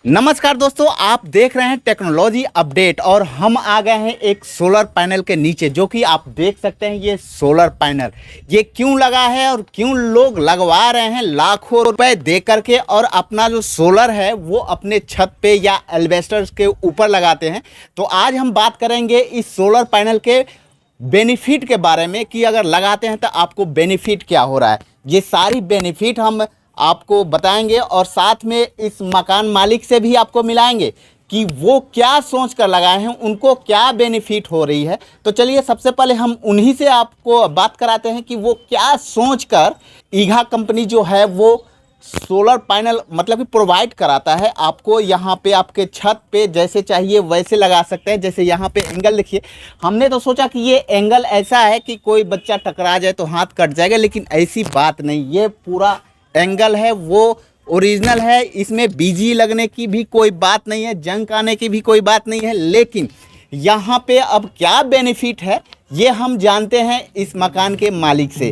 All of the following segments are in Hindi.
नमस्कार दोस्तों, आप देख रहे हैं टेक्नोलॉजी अपडेट और हम आ गए हैं एक सोलर पैनल के नीचे, जो कि आप देख सकते हैं। ये सोलर पैनल ये क्यों लगा है और क्यों लोग लगवा रहे हैं लाखों रुपए दे करके, और अपना जो सोलर है वो अपने छत पे या एल्वेस्टर्स के ऊपर लगाते हैं। तो आज हम बात करेंगे इस सोलर पैनल के बेनिफिट के बारे में कि अगर लगाते हैं तो आपको बेनिफिट क्या हो रहा है। ये सारी बेनिफिट हम आपको बताएंगे और साथ में इस मकान मालिक से भी आपको मिलाएंगे कि वो क्या सोच कर लगाए हैं, उनको क्या बेनिफिट हो रही है। तो चलिए सबसे पहले हम उन्हीं से आपको बात कराते हैं कि वो क्या सोच कर ईघा कंपनी जो है वो सोलर पैनल मतलब कि प्रोवाइड कराता है आपको। यहाँ पे आपके छत पे जैसे चाहिए वैसे लगा सकते हैं। जैसे यहाँ पे एंगल देखिए, हमने तो सोचा कि ये एंगल ऐसा है कि कोई बच्चा टकरा जाए तो हाथ कट जाएगा, लेकिन ऐसी बात नहीं। ये पूरा एंगल है वो ओरिजिनल है, इसमें बीजी लगने की भी कोई बात नहीं है, जंग आने की भी कोई बात नहीं है। लेकिन यहाँ पे अब क्या बेनिफिट है ये हम जानते हैं इस मकान के मालिक से।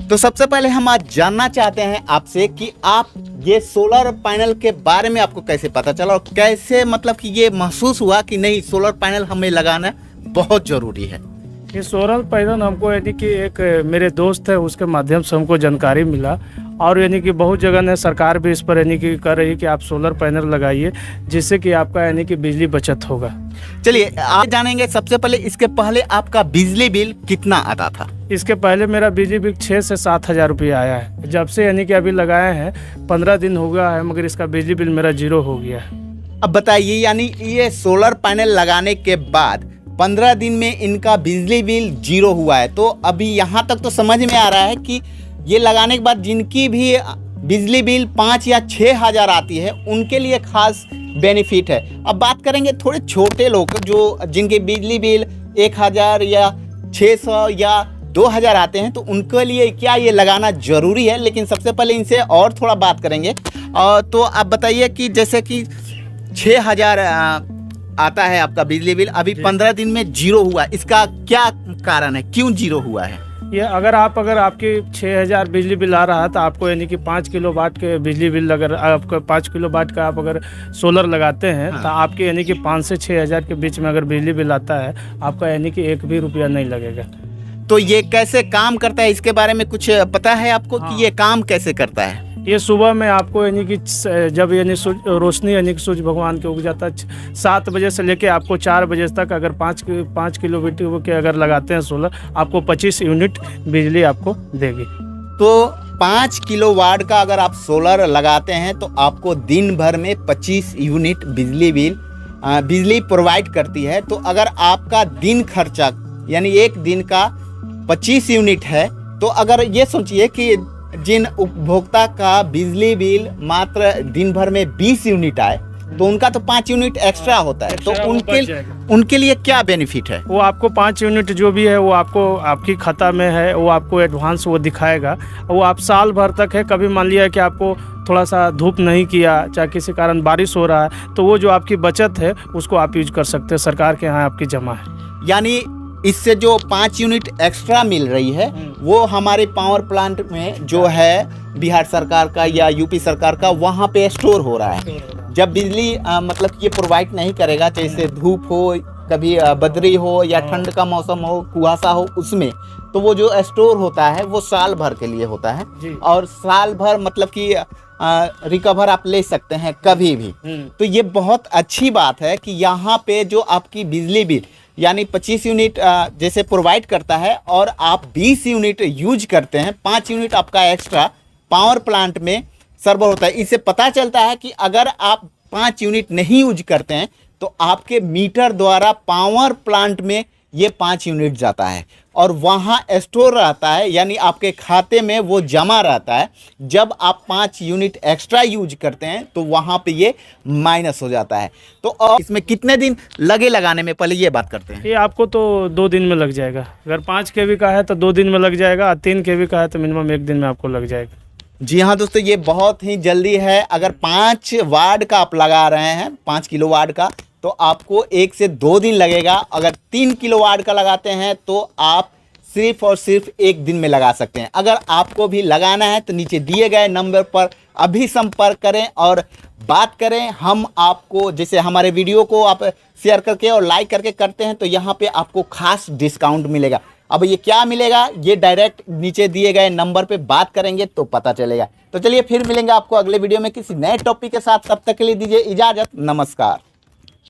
तो सबसे पहले हम आज जानना चाहते हैं आपसे कि आप ये सोलर पैनल के बारे में आपको कैसे पता चला और कैसे मतलब कि ये महसूस हुआ कि नहीं सोलर पैनल हमें लगाना बहुत ज़रूरी है। ये सोलर पैनल हमको यानी कि एक मेरे दोस्त है उसके माध्यम से हमको जानकारी मिला, और यानी कि बहुत जगह ने सरकार भी इस पर यानी कि कर रही है कि आप सोलर पैनल लगाइए, जिससे कि आपका यानी कि बिजली बचत होगा। चलिए आप जानेंगे सबसे पहले, इसके पहले आपका बिजली बिल कितना आता था? इसके पहले मेरा बिजली बिल 6 से 7 हज़ार रुपये आया है। जब से यानी कि अभी लगाए हैं 15 दिन हो गया है, मगर इसका बिजली बिल मेरा 0 हो गया है। अब बताइए, यानी ये सोलर पैनल लगाने के बाद 15 दिन में इनका बिजली बिल 0 हुआ है। तो अभी यहाँ तक तो समझ में आ रहा है कि ये लगाने के बाद जिनकी भी बिजली बिल 5 या 6 हज़ार आती है उनके लिए खास बेनिफिट है। अब बात करेंगे थोड़े छोटे लोग जो जिनके बिजली बिल 1000 या 600 या 2000 आते हैं, तो उनके लिए क्या ये लगाना ज़रूरी है। लेकिन सबसे पहले इनसे और थोड़ा बात करेंगे। तो आप बताइए कि जैसे कि 6000 आता है आपका बिजली बिल, अभी 15 दिन में 0 हुआ, इसका क्या कारण है, क्यों 0 हुआ है? ये अगर आपकी 6000 बिजली बिल आ रहा है तो आपको यानी कि 5 किलो वाट के बिजली बिल, अगर आपका 5 किलो वाट का आप अगर सोलर लगाते हैं तो आपके यानी कि 5 से 6000 के बीच में अगर बिजली बिल आता है, आपका यानी कि 1 भी रुपया नहीं लगेगा। तो ये कैसे काम करता है, इसके बारे में कुछ पता है आपको? हाँ। कि ये काम कैसे करता है? ये सुबह में आपको यानी कि जब यानी रोशनी यानी कि सूर्य भगवान के उग जाता है 7 बजे से लेके आपको 4 बजे तक, अगर 5 किलोवाट के अगर लगाते हैं सोलर, आपको 25 यूनिट बिजली आपको देगी। तो 5 किलोवाट का अगर आप सोलर लगाते हैं तो आपको दिन भर में 25 यूनिट बिजली प्रोवाइड करती है। तो अगर आपका दिन खर्चा यानी एक दिन का 25 यूनिट है, तो अगर ये सोचिए कि जिन उपभोक्ता का बिजली बिल मात्र दिन भर में 20 यूनिट आए, तो उनका तो 5 यूनिट एक्स्ट्रा होता है। तो उनके लिए क्या बेनिफिट है? वो आपको 5 यूनिट जो भी है वो आपको आपकी खाता में है, वो आपको एडवांस वो दिखाएगा। वो आप साल भर तक है, कभी मान लिया कि आपको थोड़ा सा धूप नहीं किया, चाहे किसी कारण बारिश हो रहा है, तो वो जो आपकी बचत है उसको आप यूज कर सकते हैं, सरकार के यहाँ आपकी जमा है। यानी इससे जो 5 यूनिट एक्स्ट्रा मिल रही है वो हमारे पावर प्लांट में जो है बिहार सरकार का या यूपी सरकार का, वहाँ पे स्टोर हो रहा है। जब बिजली मतलब ये प्रोवाइड नहीं करेगा, जैसे धूप हो, कभी बदरी हो या ठंड का मौसम हो, कुहासा हो, उसमें तो वो जो स्टोर होता है वो साल भर के लिए होता है। और साल भर मतलब कि रिकवर आप ले सकते हैं कभी भी। तो ये बहुत अच्छी बात है कि यहाँ पे जो आपकी बिजली बिल यानी 25 यूनिट जैसे प्रोवाइड करता है और आप 20 यूनिट यूज करते हैं, 5 यूनिट आपका एक्स्ट्रा पावर प्लांट में सर्वर होता है। इससे पता चलता है कि अगर आप 5 यूनिट नहीं यूज करते हैं तो आपके मीटर द्वारा पावर प्लांट में ये 5 यूनिट जाता है और वहाँ स्टोर रहता है, यानी आपके खाते में वो जमा रहता है। जब आप 5 यूनिट एक्स्ट्रा यूज करते हैं तो वहाँ पे ये माइनस हो जाता है। तो और इसमें कितने दिन लगे लगाने में, पहले ये बात करते हैं। ये आपको तो 2 दिन में लग जाएगा। अगर 5 केवी का है तो 2 दिन में लग जाएगा, 3 केवी का है तो मिनिमम 1 दिन में आपको लग जाएगा। जी हाँ दोस्तों, ये बहुत ही जल्दी है। अगर 5 वाट का आप लगा रहे हैं, 5 किलोवाट का, तो आपको 1 से 2 दिन लगेगा। अगर 3 किलोवाट का लगाते हैं तो आप सिर्फ और सिर्फ 1 दिन में लगा सकते हैं। अगर आपको भी लगाना है तो नीचे दिए गए नंबर पर अभी संपर्क करें और बात करें। हम आपको, जैसे हमारे वीडियो को आप शेयर करके और लाइक करके करते हैं तो यहाँ पे आपको खास डिस्काउंट मिलेगा। अब ये क्या मिलेगा, ये डायरेक्ट नीचे दिए गए नंबर पे बात करेंगे तो पता चलेगा। तो चलिए फिर मिलेंगे आपको अगले वीडियो में किसी नए टॉपिक के साथ। तब तक के लिए दीजिए इजाज़त, नमस्कार।